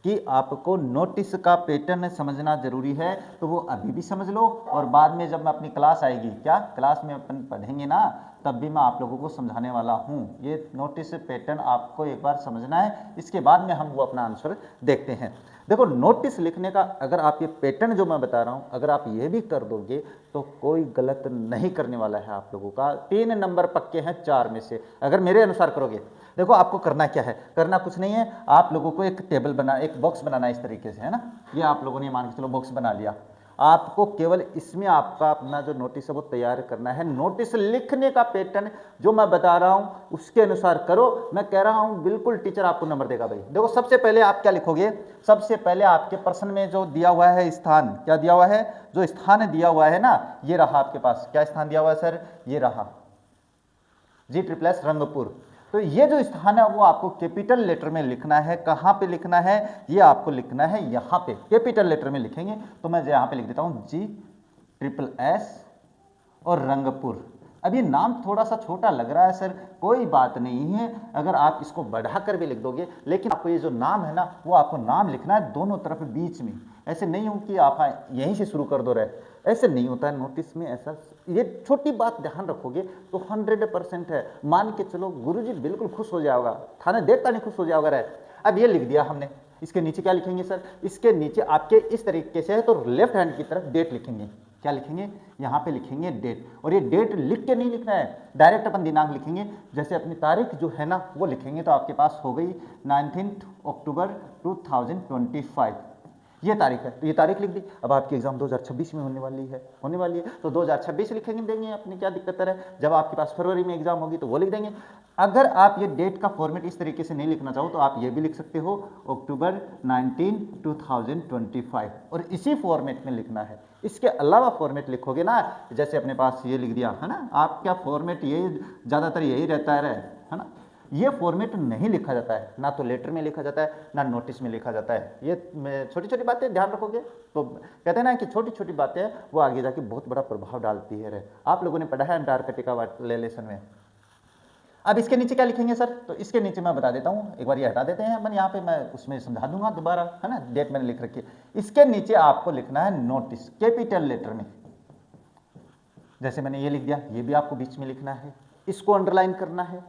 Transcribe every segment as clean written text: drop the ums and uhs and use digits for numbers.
कि आपको नोटिस का पैटर्न समझना जरूरी है, तो वो अभी भी समझ लो और बाद में जब मैं अपनी क्लास आएगी, क्या क्लास में अपन पढ़ेंगे ना, तब भी मैं आप लोगों को समझाने वाला हूँ। ये नोटिस पैटर्न आपको एक बार समझना है, इसके बाद में हम वो अपना आंसर देखते हैं। देखो नोटिस लिखने का अगर आप ये पैटर्न जो मैं बता रहा हूँ अगर आप ये भी कर दोगे तो कोई गलत नहीं करने वाला है आप लोगों का। 3 नंबर पक्के हैं 4 में से, अगर मेरे अनुसार करोगे। देखो आपको करना क्या है, करना कुछ नहीं है, आप लोगों को एक टेबल बना, एक बॉक्स बनाना है इस तरीके से, है ना। ये आप लोगों ने मान के चलो बॉक्स बना लिया, आपको केवल इसमें आपका अपना जो नोटिस है वो तैयार करना है। नोटिस लिखने का पैटर्न जो मैं बता रहा हूं उसके अनुसार करो। मैं कह रहा हूं बिल्कुल टीचर आपको नंबर देगा भाई। देखो सबसे पहले आप क्या लिखोगे, सबसे पहले आपके प्रश्न में जो दिया हुआ है स्थान, क्या दिया हुआ है, जो स्थान दिया हुआ है ना, ये रहा आपके पास। क्या स्थान दिया हुआ है सर, ये रहा G++ रंगपुर। तो ये जो स्थान है वो आपको कैपिटल लेटर में लिखना है। कहां पे लिखना है, ये आपको लिखना है यहां पे, कैपिटल लेटर में लिखेंगे। तो मैं यहां पे लिख देता हूं G++ और रंगपुर। अब ये नाम थोड़ा सा छोटा लग रहा है सर, कोई बात नहीं है, अगर आप इसको बढ़ाकर भी लिख दोगे, लेकिन आपको ये जो नाम है ना वो आपको नाम लिखना है दोनों तरफ बीच में। ऐसे नहीं हो कि आप यहीं से शुरू कर दो रहे, ऐसे नहीं होता है नोटिस में ऐसा। ये छोटी बात ध्यान रखोगे तो 100% है, मान के चलो गुरुजी बिल्कुल खुश हो जाओगा, थाने देखता नहीं खुश हो जाओगा रहे। अब ये लिख दिया हमने, इसके नीचे क्या लिखेंगे सर, इसके नीचे आपके इस तरीके से है तो लेफ्ट हैंड की तरफ डेट लिखेंगे। क्या लिखेंगे, यहाँ पे लिखेंगे डेट। और ये डेट लिख के नहीं लिखना है, डायरेक्ट अपन दिनांक लिखेंगे। जैसे अपनी तारीख जो है ना वो लिखेंगे, तो आपके पास हो गई 19 अक्टूबर 2025, ये तारीख है, तो ये तारीख लिख दी। अब आपकी एग्जाम 2026 में होने वाली है तो 2026 लिखेंगे देंगे, अपनी क्या दिक्कत है। जब आपके पास फरवरी में एग्जाम होगी तो वो लिख देंगे। अगर आप ये डेट का फॉर्मेट इस तरीके से नहीं लिखना चाहो तो आप ये भी लिख सकते हो, अक्टूबर 19 2025, और इसी फॉर्मेट में लिखना है। इसके अलावा फॉर्मेट लिखोगे ना, जैसे अपने पास ये लिख दिया है ना, आपका फॉर्मेट यही ज़्यादातर यही रहता है ना। ये फॉर्मेट नहीं लिखा जाता है, ना तो लेटर में लिखा जाता है ना नोटिस में लिखा जाता है। ये छोटी छोटी बातें ध्यान रखोगे तो कहते हैं ना कि छोटी छोटी बातें वो आगे जाके बहुत बड़ा प्रभाव डालती है। आप लोगों ने पढ़ा है अंटार्कटिका लेसन में। अब इसके नीचे क्या लिखेंगे सर, तो इसके नीचे मैं बता देता हूँ, एक बार ये हटा देते हैं अपन, यहाँ पे मैं उसमें समझा दूंगा दोबारा, है ना। डेट मैंने लिख रखी है, इसके नीचे आपको लिखना है नोटिस कैपिटल लेटर में। जैसे मैंने ये लिख दिया, ये भी आपको बीच में लिखना है, इसको अंडरलाइन करना है।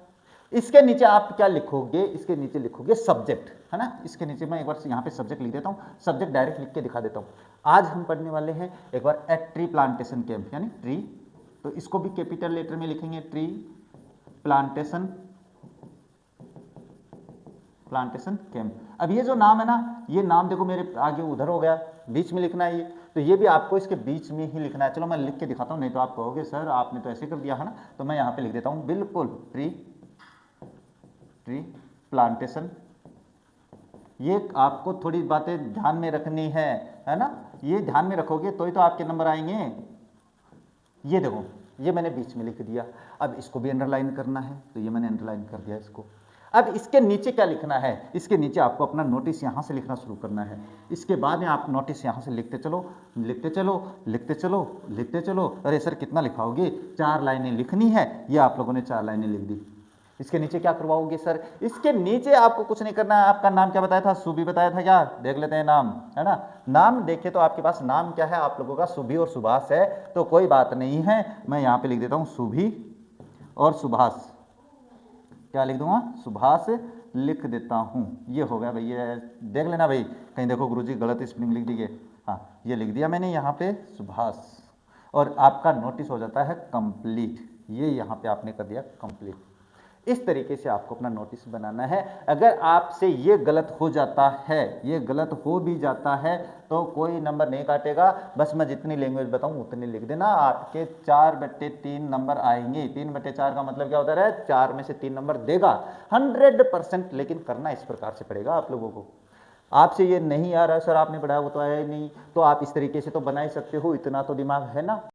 इसके नीचे आप क्या लिखोगे, इसके नीचे लिखोगे सब्जेक्ट, है ना। इसके नीचे मैं एक बार यहाँ पे सब्जेक्ट लिख देता हूँ, सब्जेक्ट डायरेक्ट लिख के दिखा देता हूँ। आज हम पढ़ने वाले हैं एक बार एट ट्री प्लांटेशन कैंप, यानी ट्री, तो इसको भी कैपिटल लेटर में लिखेंगे, ट्री प्लांटेशन कैंप। अब ये जो नाम है ना, ये नाम देखो मेरे आगे उधर हो गया, बीच में लिखना है ये, तो ये भी आपको इसके बीच में ही लिखना है। चलो मैं लिख के दिखाता हूँ, नहीं तो आप कहोगे सर आपने तो ऐसे कर दिया है ना, तो मैं यहाँ पे लिख देता हूँ बिल्कुल ट्री प्लांटेशन। ये आपको थोड़ी बातें ध्यान में रखनी है ना, ये ध्यान में रखोगे तो ही तो आपके नंबर आएंगे। ये देखो ये मैंने बीच में लिख दिया, अब इसको भी अंडरलाइन करना है, तो ये मैंने अंडरलाइन कर दिया इसको। अब इसके नीचे क्या लिखना है, इसके नीचे आपको अपना नोटिस यहाँ से लिखना शुरू करना है। इसके बाद में आप नोटिस यहाँ से लिखते चलो लिखते चलो लिखते चलो लिखते चलो। अरे सर कितना लिखाओगे, 4 लाइनें लिखनी है, ये आप लोगों ने 4 लाइनें लिख दी। इसके नीचे क्या करवाओगे सर, इसके नीचे आपको कुछ नहीं करना है। आपका नाम क्या बताया था, सुभी बताया था, क्या देख लेते हैं नाम, है ना। नाम देखे तो आपके पास नाम क्या है आप लोगों का, सुभी और सुभाष है, तो कोई बात नहीं है, मैं यहाँ पे लिख देता हूँ सुभी और सुभाष। क्या लिख दूंगा, सुभाष लिख देता हूँ। ये हो गया भैया, देख लेना भाई, कहीं देखो गुरुजी गलत स्पेलिंग लिख दीजिए। हाँ ये लिख दिया मैंने यहाँ पे सुभाष, और आपका नोटिस हो जाता है कंप्लीट। ये यहाँ पे आपने कर दिया कंप्लीट। इस तरीके से आपको अपना नोटिस बनाना है। अगर आपसे ये गलत हो जाता है, ये गलत हो भी जाता है, तो कोई नंबर नहीं काटेगा। बस मैं जितनी लैंग्वेज बताऊं उतनी लिख देना, आपके 4/3 नंबर आएंगे। 3/4 का मतलब क्या होता है, 4 में से 3 नंबर देगा 100%। लेकिन करना इस प्रकार से पड़ेगा आप लोगों को। आपसे ये नहीं आ रहा है सर आपने पढ़ाया वो तो आया ही नहीं, तो आप इस तरीके से तो बना ही सकते हो, इतना तो दिमाग है ना।